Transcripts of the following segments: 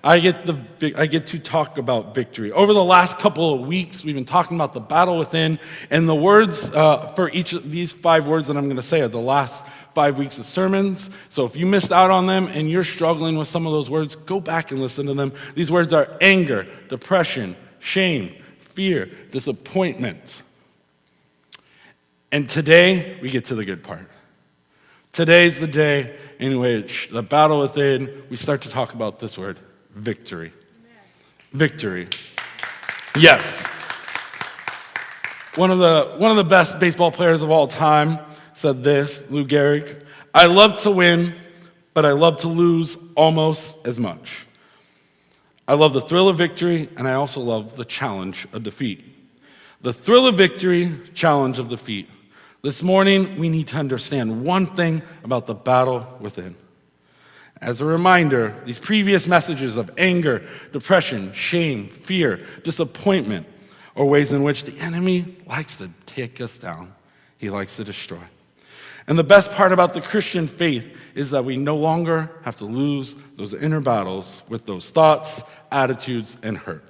I get to talk about victory. Over the last couple of weeks, we've been talking about the battle within, and the words for each of these 5 words that I'm going to say are the last 5 weeks of sermons. So if you missed out on them and you're struggling with some of those words, go back and listen to them. These words are anger, depression, shame, fear, disappointment. And today, we get to the good part. Today's the day in which the battle within, we start to talk about this word, victory. Amen. Victory. Yes. One of the best baseball players of all time said this, Lou Gehrig, "I love to win, but I love to lose almost as much. I love the thrill of victory, and I also love the challenge of defeat." The thrill of victory, challenge of defeat. This morning, we need to understand one thing about the battle within. As a reminder, these previous messages of anger, depression, shame, fear, disappointment are ways in which the enemy likes to take us down. He likes to destroy. And the best part about the Christian faith is that we no longer have to lose those inner battles with those thoughts, attitudes, and hurt.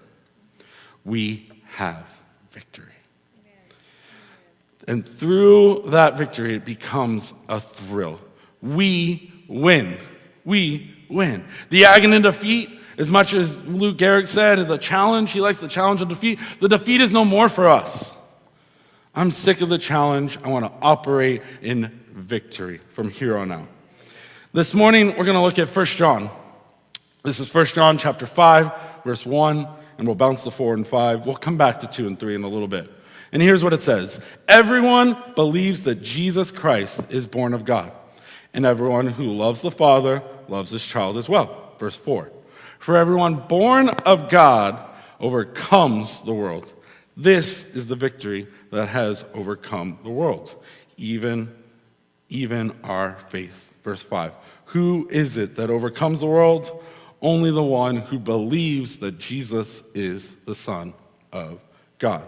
We have victory. And through that victory, it becomes a thrill. We win. We win. The agony and defeat, as much as Luke Gehrig said, is a challenge. He likes the challenge of defeat. The defeat is no more for us. I'm sick of the challenge. I want to operate in victory from here on out. This morning, we're going to look at 1 John. This is 1 John chapter 5, verse 1, and we'll bounce to 4 and 5. We'll come back to 2 and 3 in a little bit. And here's what it says. Everyone believes that Jesus Christ is born of God, and everyone who loves the Father loves his child as well. Verse 4. For everyone born of God overcomes the world. This is the victory that has overcome the world, even our faith. Verse 5. Who is it that overcomes the world? Only the one who believes that Jesus is the Son of God.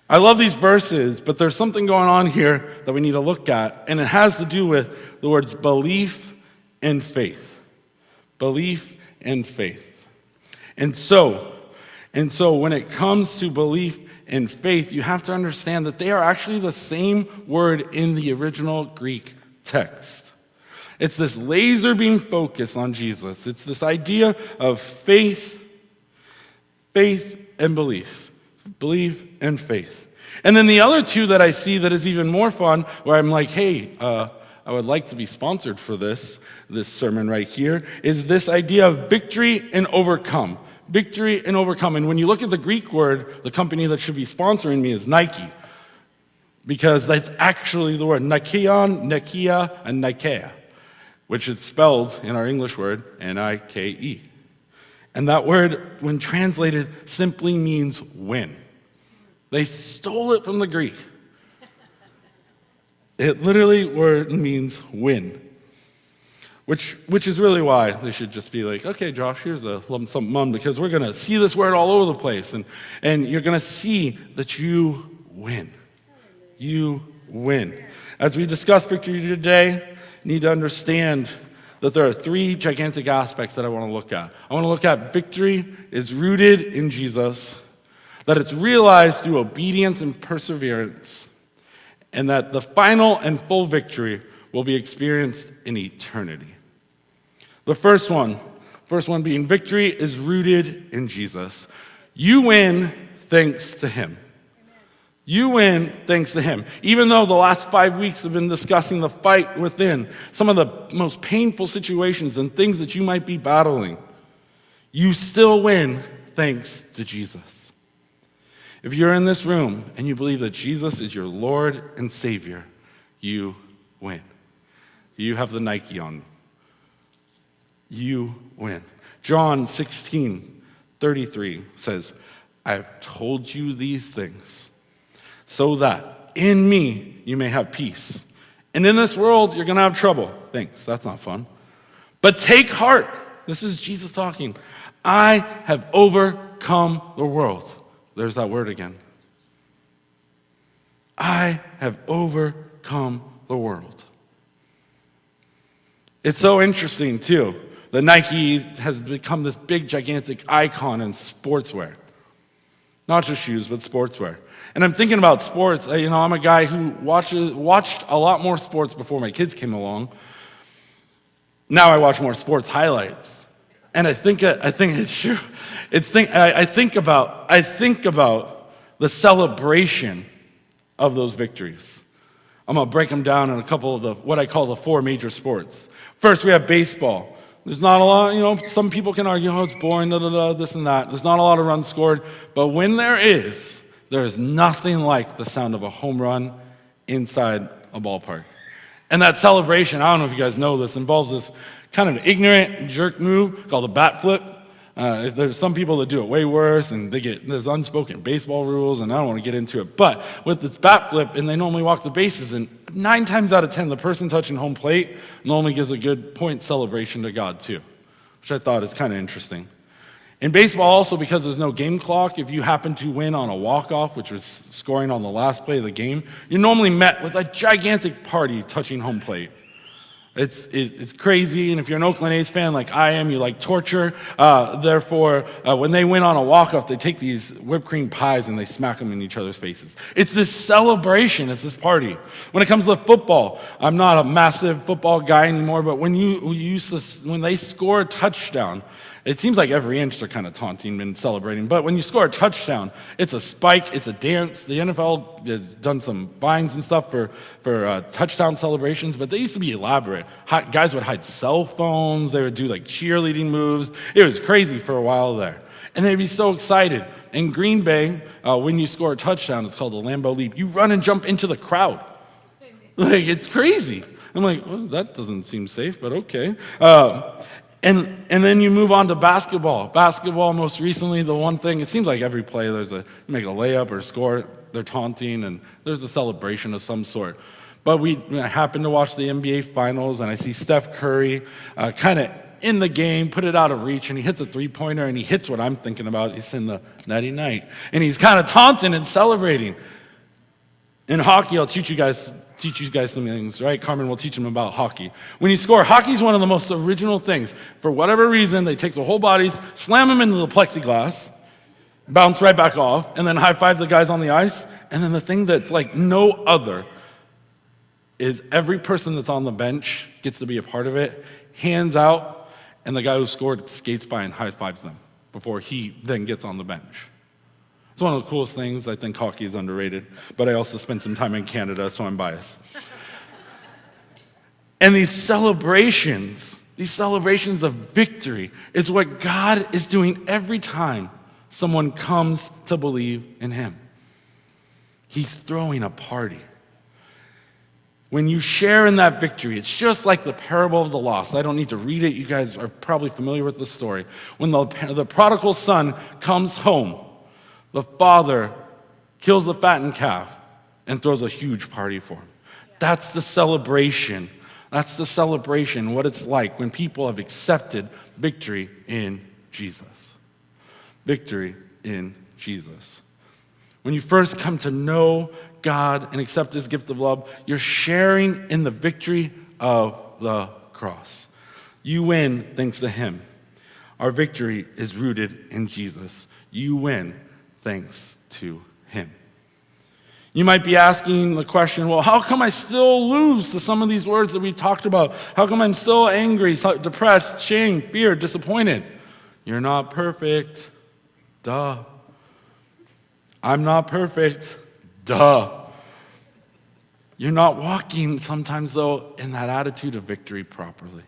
I love these verses, but there's something going on here that we need to look at, and it has to do with the words belief and faith. Belief and faith. And so when it comes to belief and faith, you have to understand that they are actually the same word in the original Greek text. It's this laser beam focus on Jesus. It's this idea of faith and belief. Belief and faith. And then the other two that I see that is even more fun, where I'm like, hey, I would like to be sponsored for this sermon right here, is this idea of victory and overcome. Victory and overcome. And when you look at the Greek word, the company that should be sponsoring me is Nike. Because that's actually the word Nikeion, Nikia, and Nikeia, which is spelled in our English word, Nike. And that word, when translated, simply means win. They stole it from the Greek. It literally means win. Which is really why they should just be like, okay, Josh, here's a lump sum mum, because we're going to see this word all over the place. And you're going to see that you win. You win. As we discuss victory today, you need to understand that there are 3 gigantic aspects that I want to look at. I want to look at victory is rooted in Jesus, that it's realized through obedience and perseverance, and that the final and full victory will be experienced in eternity. The first one being victory is rooted in Jesus. You win thanks to him. You win thanks to him. Even though the last 5 weeks have been discussing the fight within, some of the most painful situations and things that you might be battling, you still win thanks to Jesus. If you're in this room and you believe that Jesus is your Lord and Savior, you win. You have the Nike on. You win. John 16:33 says, I've told you these things so that in me you may have peace. And in this world you're going to have trouble. Thanks, that's not fun. But take heart. This is Jesus talking. I have overcome the world. There's that word again. I have overcome the world. It's so interesting, too, that Nike has become this big, gigantic icon in sportswear. Not just shoes, but sportswear. And I'm thinking about sports. I'm a guy who watched a lot more sports before my kids came along. Now I watch more sports highlights. And I think it's true. I think about the celebration of those victories. I'm going to break them down in a couple of what I call the four major sports. First, we have baseball. There's not a lot, some people can argue, it's boring, this and that. There's not a lot of runs scored. But when there is nothing like the sound of a home run inside a ballpark. And that celebration, I don't know if you guys know this, involves this kind of ignorant jerk move called a bat flip. There's some people that do it way worse, and there's unspoken baseball rules, and I don't want to get into it. But with this bat flip, and they normally walk the bases, and 9 times out of 10, the person touching home plate normally gives a good point celebration to God too, which I thought is kind of interesting. In baseball also, because there's no game clock, if you happen to win on a walk-off, which was scoring on the last play of the game, you're normally met with a gigantic party touching home plate. It's crazy, and if you're an Oakland A's fan like I am, you like torture. Therefore, when they win on a walk-off, they take these whipped cream pies and they smack them in each other's faces. It's this celebration, it's this party. When it comes to football, I'm not a massive football guy anymore, but when they score a touchdown, it seems like every inch they're kind of taunting and celebrating. But when you score a touchdown, it's a spike, it's a dance. The NFL has done some fines and stuff for touchdown celebrations, but they used to be elaborate. Guys would hide cell phones. They would do like cheerleading moves. It was crazy for a while there. And they'd be so excited. In Green Bay, when you score a touchdown, it's called the Lambeau Leap. You run and jump into the crowd. Like, it's crazy. I'm like, that doesn't seem safe, but okay. And then you move on to basketball. Basketball, most recently, the one thing, it seems like every play, you make a layup or score, they're taunting, and there's a celebration of some sort. But I happened to watch the NBA Finals, and I see Steph Curry kind of in the game, put it out of reach, and he hits a three-pointer, and he hits what I'm thinking about. He's in the nighty-night. And he's kind of taunting and celebrating. In hockey, I'll teach you guys some things, right? Carmen will teach them about hockey. When you score, hockey is one of the most original things. For whatever reason, they take the whole bodies, slam them into the plexiglass, bounce right back off, and then high-five the guys on the ice. And then the thing that's like no other is every person that's on the bench gets to be a part of it, hands out, and the guy who scored skates by and high-fives them before he then gets on the bench. It's one of the coolest things. I think hockey is underrated, but I also spent some time in Canada, so I'm biased. And these celebrations of victory is what God is doing every time someone comes to believe in Him. He's throwing a party. When you share in that victory, it's just like the parable of the lost. I don't need to read it. You guys are probably familiar with the story. When the prodigal son comes home, the father kills the fattened calf and throws a huge party for him. That's the celebration. That's the celebration, what it's like when people have accepted victory in Jesus. Victory in Jesus. When you first come to know God and accept His gift of love, you're sharing in the victory of the cross. You win thanks to Him. Our victory is rooted in Jesus. You win thanks to Him. You might be asking the question, well, how come I still lose to some of these words that we talked about? How come I'm still angry, depressed, shamed, feared, disappointed? You're not perfect. Duh. I'm not perfect. Duh. You're not walking sometimes, though, in that attitude of victory properly.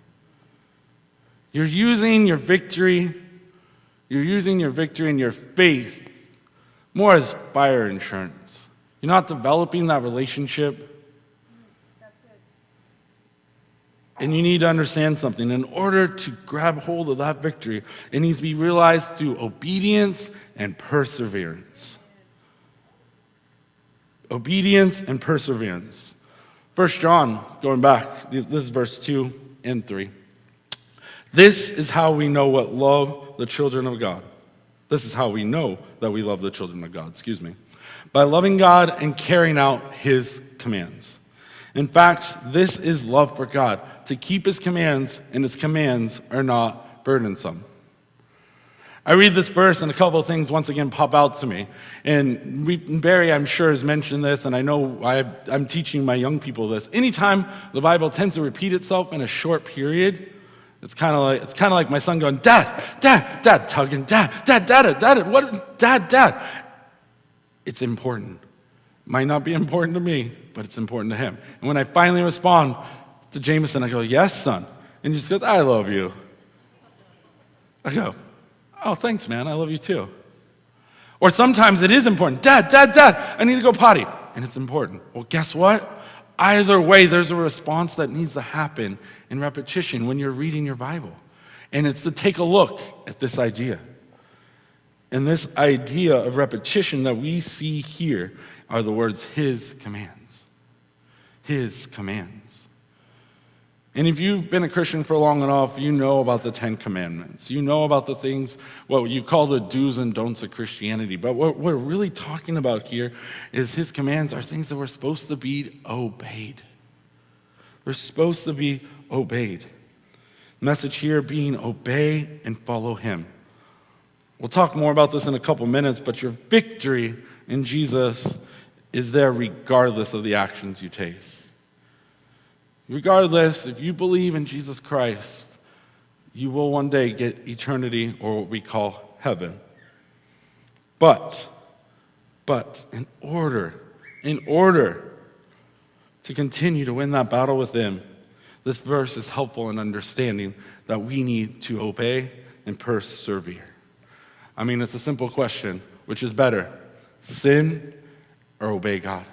You're using your victory and your faith more as fire insurance. You're not developing that relationship. That's good. And you need to understand something. In order to grab hold of that victory, it needs to be realized through obedience and perseverance. Obedience and perseverance. 1 John, going back, this is verse 2 and 3. This is how we know what love the children of God. This is how we know that we love the children of God, by loving God and carrying out His commands. In fact, this is love for God, to keep His commands, and His commands are not burdensome. I read this verse and a couple of things once again pop out to me. And Barry, I'm sure, has mentioned this, and I know I'm teaching my young people this. Anytime the Bible tends to repeat itself in a short period, it's kind of like my son going, Dad, Dad, Dad, tugging, Dad, Dad, Dad, Dad, what, Dad, Dad. It's important. Might not be important to me, but it's important to him. And when I finally respond to Jameson, I go, yes, son. And he just goes, I love you. I go, oh, thanks, man. I love you too. Or sometimes it is important. Dad, Dad, Dad, I need to go potty. And it's important. Well, guess what? Either way, there's a response that needs to happen in repetition when you're reading your Bible. And it's to take a look at this idea. And this idea of repetition that we see here are the words, his commands. His commands. And if you've been a Christian for long enough, you know about the 10 Commandments. You know about the things, what you call the do's and don'ts of Christianity. But what we're really talking about here is his commands are things that we're supposed to be obeyed. They're supposed to be obeyed. The message here being obey and follow him. We'll talk more about this in a couple minutes, but your victory in Jesus is there regardless of the actions you take. Regardless, if you believe in Jesus Christ, you will one day get eternity, or what we call heaven. But in order to continue to win that battle with him, this verse is helpful in understanding that we need to obey and persevere. I mean, it's a simple question. Which is better, sin or obey God?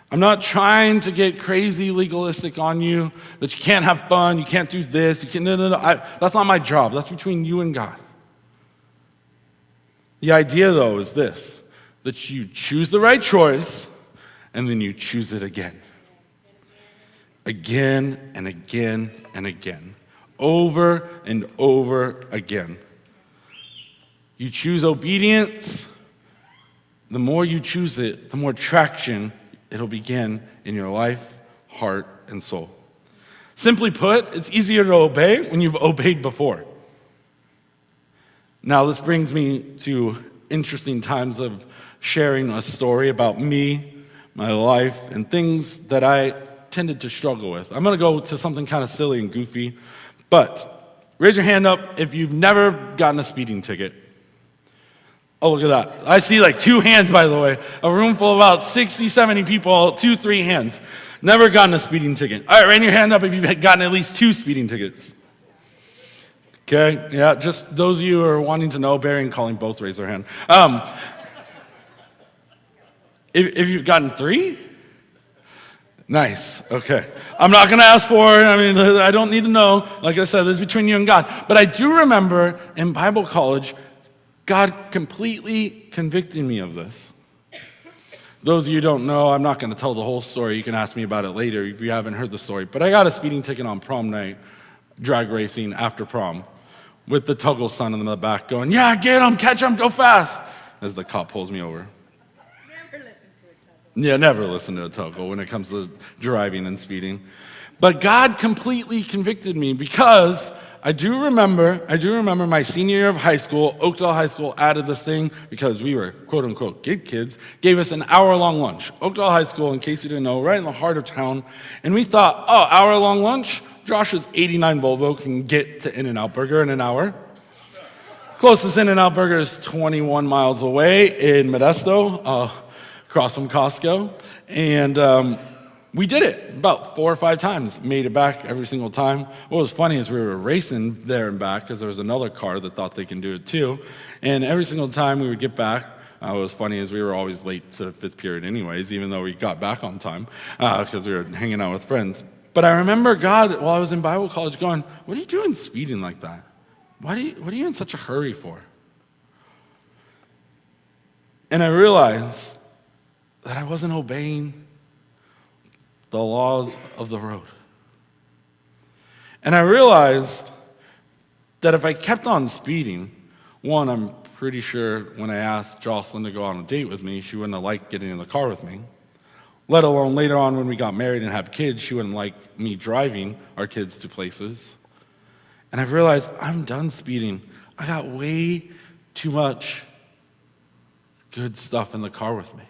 I'm not trying to get crazy legalistic on you, that you can't have fun, you can't do this, you can't, no. That's not my job. That's between you and God. The idea, though, is this, that you choose the right choice, and then you choose it again. Again and again and again. Over and over again. You choose obedience, the more you choose it, the more traction it'll begin in your life, heart, and soul. Simply put, it's easier to obey when you've obeyed before. Now, this brings me to interesting times of sharing a story about me, my life, and things that I tended to struggle with. I'm going to go to something kind of silly and goofy, but raise your hand up if you've never gotten a speeding ticket. Oh, look at that. I see like 2 hands, by the way. A room full of about 60, 70 people, 2, 3 hands. Never gotten a speeding ticket. All right, raise your hand up if you've gotten at least 2 speeding tickets. Okay, yeah, just those of you who are wanting to know, Barry and Colleen both raise their hand. If you've gotten 3? Nice, okay. I'm not going to ask for it. I mean, I don't need to know. Like I said, this is between you and God. But I do remember in Bible college, God completely convicted me of this. Those of you who don't know, I'm not going to tell the whole story. You can ask me about it later if you haven't heard the story. But I got a speeding ticket on prom night, drag racing after prom, with the Tuggle son in the back going, yeah, get him, catch him, go fast, as the cop pulls me over. Never listen to a Tuggle. Yeah, never listen to a Tuggle when it comes to driving and speeding. But God completely convicted me because I do remember my senior year of high school, Oakdale High School added this thing because we were quote-unquote good kids, gave us an hour-long lunch. Oakdale High School, in case you didn't know, right in the heart of town. And we thought, oh, hour-long lunch? Josh's 89 Volvo can get to In-N-Out Burger in an hour. Closest In-N-Out Burger is 21 miles away in Modesto, across from Costco. And we did it about 4 or 5 times, made it back every single time. What was funny is we were racing there and back because there was another car that thought they can do it too. And every single time we would get back, what was funny is we were always late to 5th period anyways, even though we got back on time because we were hanging out with friends. But I remember God, while I was in Bible college, going, what are you doing speeding like that? What are you in such a hurry for? And I realized that I wasn't obeying the laws of the road. And I realized that if I kept on speeding, one, I'm pretty sure when I asked Jocelyn to go on a date with me, she wouldn't have liked getting in the car with me. Let alone later on when we got married and had kids, she wouldn't like me driving our kids to places. And I've realized I'm done speeding. I got way too much good stuff in the car with me.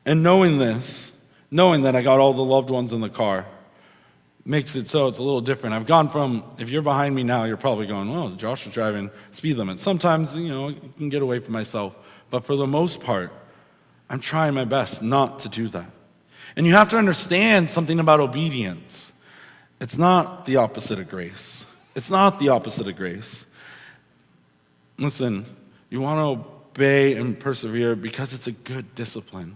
And knowing this, knowing that I got all the loved ones in the car, makes it so it's a little different. I've gone from, if you're behind me now, you're probably going, well, Josh is driving speed limit. Sometimes, you can get away from myself. But for the most part, I'm trying my best not to do that. And you have to understand something about obedience. It's not the opposite of grace. It's not the opposite of grace. Listen, you want to obey and persevere because it's a good discipline.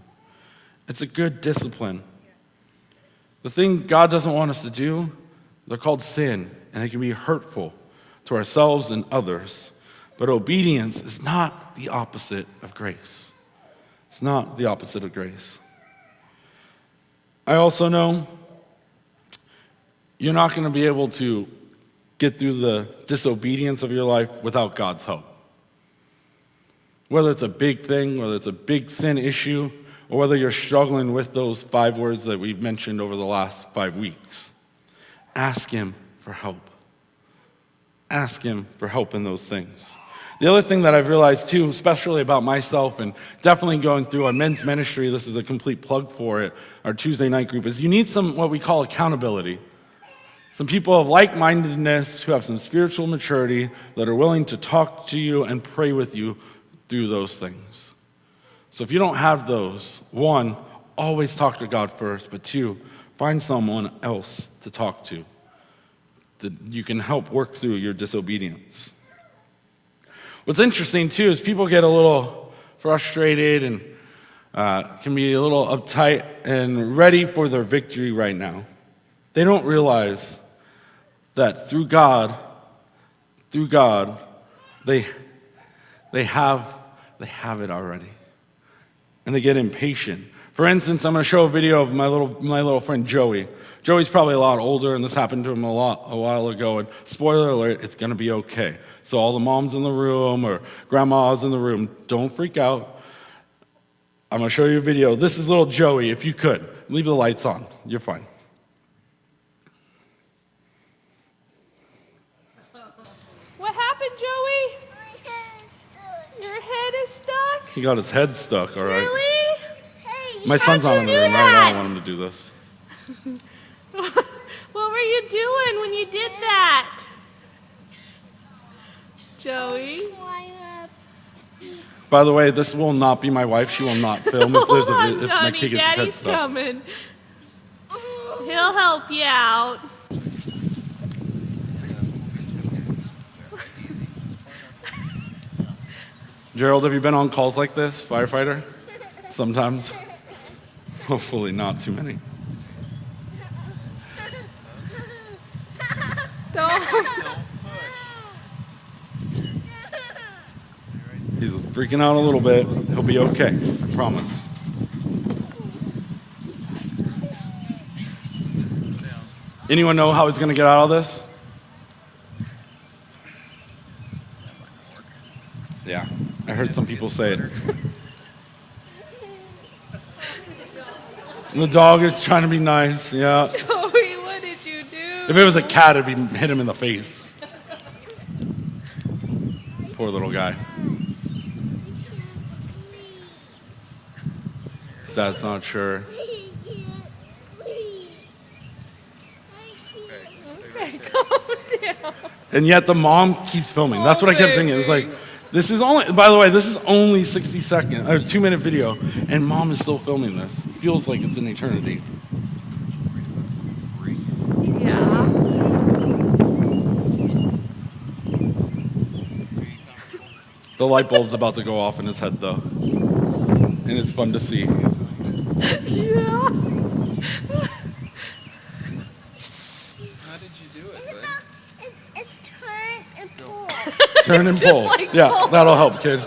It's a good discipline. The thing God doesn't want us to do, they're called sin, and they can be hurtful to ourselves and others. But obedience is not the opposite of grace. It's not the opposite of grace. I also know you're not going to be able to get through the disobedience of your life without God's help. Whether it's a big thing, whether it's a big sin issue, or whether you're struggling with those 5 words that we've mentioned over the last 5 weeks, ask Him for help. Ask Him for help in those things. The other thing that I've realized too, especially about myself and definitely going through our men's ministry, this is a complete plug for it, our Tuesday night group, is you need some what we call accountability. Some people of like-mindedness who have some spiritual maturity that are willing to talk to you and pray with you through those things. So if you don't have those, 1, always talk to God first, but 2, find someone else to talk to that you can help work through your disobedience. What's interesting too is people get a little frustrated and can be a little uptight and ready for their victory right now. They don't realize that through God, they have it already. And they get impatient. For instance, I'm going to show a video of my little friend Joey. Joey's probably a lot older, and this happened to him a while ago. And spoiler alert, it's going to be okay. So all the moms in the room or grandmas in the room, don't freak out. I'm going to show you a video. This is little Joey. If you could, leave the lights on. You're fine. What happened, Joey? Your head is stuck? He got his head stuck, all right. Really? Hey, My son's not in the room, right? I don't want him to do this. What were you doing when you did that? Joey? By the way, this will not be my wife. She will not film if my kid gets his head Daddy's stuck. coming. He'll help you out. Gerald, have you been on calls like this, firefighter? Sometimes. Hopefully not too many. Don't. He's freaking out a little bit. He'll be okay, I promise. Anyone know how he's going to get out of this? Yeah, I heard some people say it. And the dog is trying to be nice, yeah. Joey, what did you do? If it was a cat, it'd be hit him in the face. Poor little guy. Dad's not sure. Okay, calm down. And yet the mom keeps filming. That's what I kept thinking. It was like, this is only, by the way, this is only 60 seconds, or 2-minute video, and mom is still filming this. It feels like it's an eternity. Yeah. The light bulb's about to go off in his head, though. And it's fun to see. Yeah. How did you do it, bud? It's turn and pull. Turn and pull. like Yeah, pull. that'll help, kid.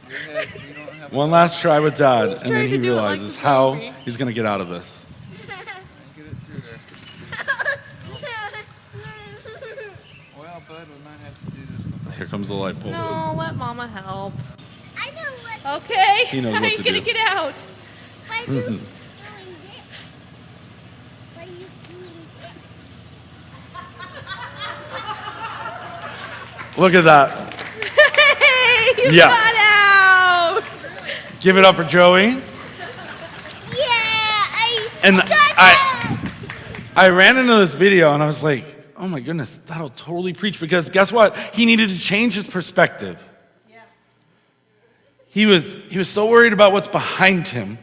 Your head, you don't have One last try with Dad, and then trying he to do it like realizes the how movie. he's going to get out of this. to get it through there. Well, bud, we might have to do this the Here comes the light bulb. No, let Mama help. I know what. Okay. He knows How what are you to gonna do. get out? Why you doing this? Why you doing this? Look at that. Hey, you Yeah. got out. Give it up for Joey. Yeah, And got that. I ran into this video and I was like, oh my goodness, that'll totally preach, because guess what? He needed to change his perspective. He was so worried about what's behind him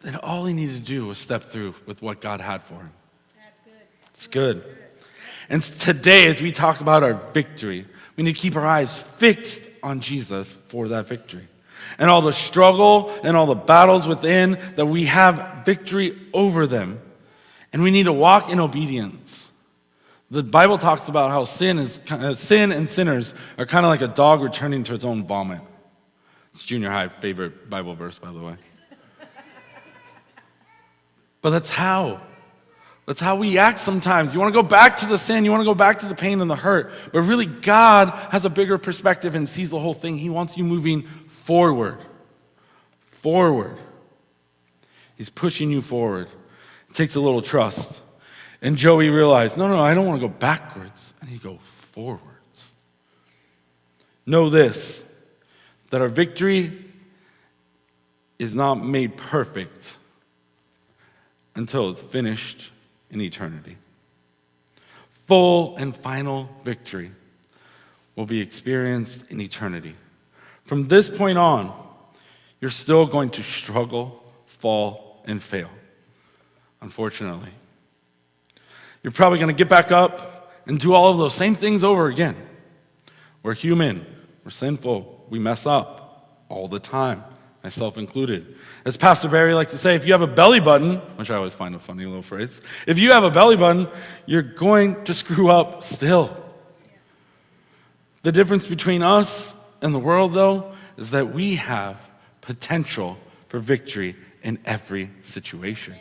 that all he needed to do was step through with what God had for him. That's good. It's good. And today, as we talk about our victory, we need to keep our eyes fixed on Jesus for that victory. And all the struggle and all the battles within, that we have victory over them. And we need to walk in obedience. The Bible talks about how sin and sinners are kind of like a dog returning to its own vomit. It's junior high favorite Bible verse, by the way. But that's how we act sometimes. You want to go back to the sin, you want to go back to the pain and the hurt. But really, God has a bigger perspective and sees the whole thing. He wants you moving forward. Forward. He's pushing you forward. It takes a little trust. And Joey realized, no, I don't want to go backwards. I need to go forwards. Know this, that our victory is not made perfect until it's finished in eternity. Full and final victory will be experienced in eternity. From this point on, you're still going to struggle, fall, and fail, unfortunately. You're probably going to get back up and do all of those same things over again. We're human. We're sinful. We mess up all the time, myself included. As Pastor Barry likes to say, if you have a belly button, which I always find a funny little phrase, if you have a belly button, you're going to screw up still. The difference between us and the world, though, is that we have potential for victory in every situation.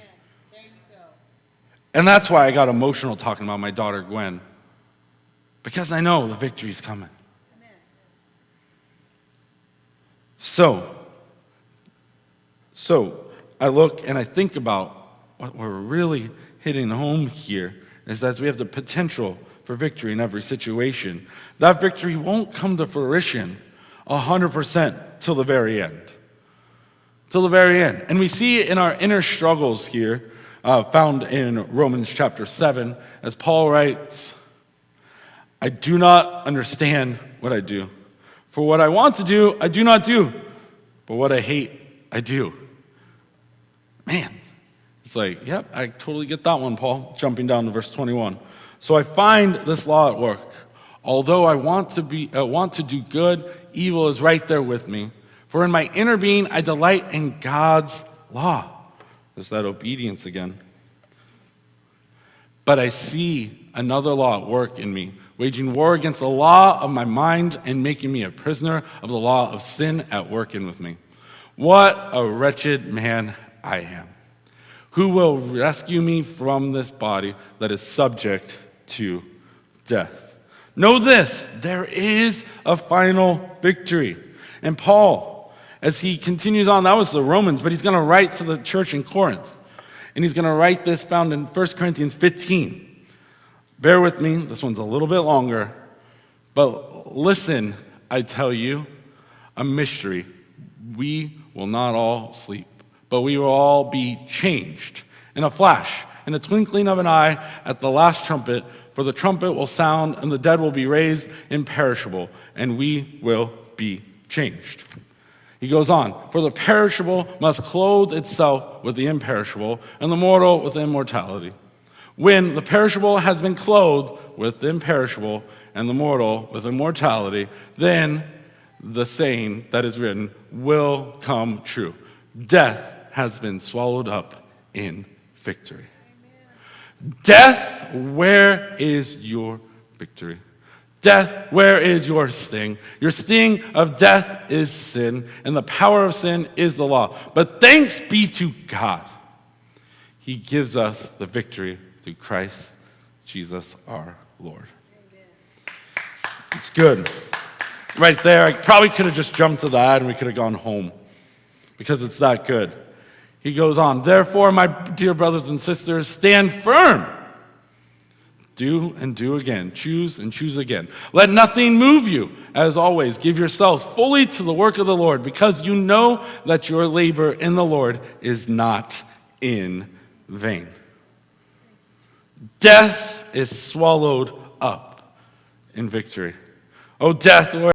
And that's why I got emotional talking about my daughter, Gwen, because I know the victory's coming. So I look and I think about what we're really hitting home here is that we have the potential for victory in every situation. That victory won't come to fruition 100% till the very end. Till the very end. And we see it in our inner struggles here, found in Romans chapter 7, as Paul writes, I do not understand what I do. For what I want to do, I do not do. But what I hate, I do. Man, it's like, yep, I totally get that one, Paul. Jumping down to verse 21. So I find this law at work. Although I want to do good, evil is right there with me. For in my inner being, I delight in God's law. There's that obedience again. But I see another law at work in me, waging war against the law of my mind and making me a prisoner of the law of sin at work in with me. What a wretched man I am. Who will rescue me from this body that is subject to death? Know this, there is a final victory. And Paul, as he continues on, that was the Romans, but he's going to write to the church in Corinth. And he's going to write this found in 1 Corinthians 15. Bear with me, this one's a little bit longer. But listen, I tell you, a mystery. We will not all sleep, but we will all be changed in a flash, in a twinkling of an eye, at the last trumpet. For the trumpet will sound, and the dead will be raised imperishable, and we will be changed. He goes on, for the perishable must clothe itself with the imperishable, and the mortal with immortality. When the perishable has been clothed with the imperishable, and the mortal with immortality, then the saying that is written will come true. Death has been swallowed up in victory. Death, where is your victory? Death, where is your sting? Your sting of death is sin, and the power of sin is the law. But thanks be to God. He gives us the victory through Christ Jesus our Lord. It's good. Right there, I probably could have just jumped to that and we could have gone home because it's that good. He goes on, therefore, my dear brothers and sisters, stand firm. Do and do again. Choose and choose again. Let nothing move you. As always, give yourselves fully to the work of the Lord, because you know that your labor in the Lord is not in vain. Death is swallowed up in victory. O death, where